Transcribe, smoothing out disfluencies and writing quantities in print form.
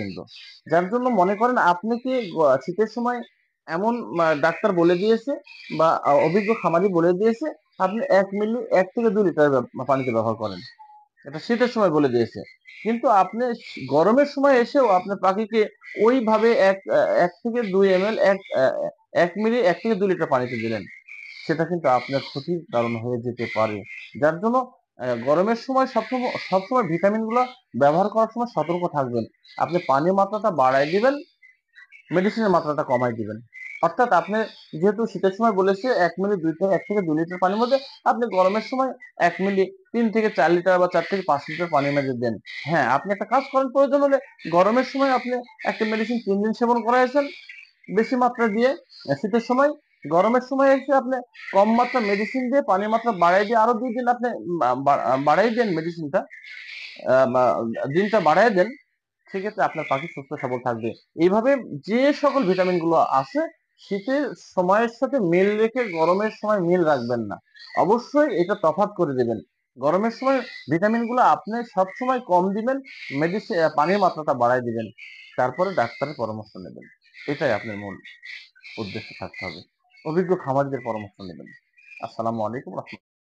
কিন্তু। যার জন্য মনে করেন আপনি কি শীতের সময় এমন ডাক্তার বলে দিয়েছে বা অভিজ্ঞ খামারি বলে দিয়েছে আপনি ১ মিলি ১ থেকে ২ লিটার পানিতে ব্যবহার করেন। এটা শীতের সময় বলে দিয়েছে। কিন্তু আপনি গরমের সময় এসেও আপনার পাখিকে ওইভাবে ১ থেকে ২ এমএল ১ মিলি ১ থেকে ২ লিটার পানিতে দিলেন। সেটা কিন্তু আপনার ক্ষতির কারণ হয়ে যেতে পারে। যার জন্য গরমের সময় সবসময় ভিটামিনগুলো ব্যবহার করার সময় সতর্ক থাকবেন। আপনি পানির মাত্রাটা বাড়ায় দিবেন, মেডিসিনের মাত্রাটা কমায় দিবেন। অর্থাৎ আপনি যেহেতু শীতের সময় বলেছে ১ মিলি ১ থেকে ২ লিটার পানির মধ্যে, আপনি গরমের সময় ১ মিলি ৩ থেকে ৪ লিটার বা ৪ থেকে ৫ লিটার পানির মধ্যে দেন। হ্যাঁ, আপনি একটা কাজ করেন প্রয়োজন হলে গরমের সময় আপনি একটা মেডিসিন ৩ দিন সেবন করাইছেন বেশি মাত্রা দিয়ে শীতের সময়, গরমের সময় এসে আপনি কম মাত্রা মেডিসিন দিয়ে পানির মাত্রা বাড়ায় দিয়ে আরো ২ দিন আপনি বাড়াই দেন মেডিসিনটা বা দিনটা বাড়ায় দেন, সেক্ষেত্রে আপনার পাখি সুস্থ সবল থাকবে। এইভাবে যে সকল ভিটামিন গুলো আছে শীতের সময়ের সাথে মিল রেখে গরমের সময় মিল রাখবেন না। অবশ্যই এটা তফাৎ করে দিবেন। গরমের সময় ভিটামিন গুলো আপনি সবসময় কম দিবেন, মেডিসিন পানির মাত্রাটা বাড়ায় দিবেন। তারপরে ডাক্তারের পরামর্শ নেবেন। এটাই আপনার মূল উদ্দেশ্য থাকতে হবে। অভিজ্ঞ খামারিদের পরামর্শ নেবেন। আসসালামু আলাইকুম।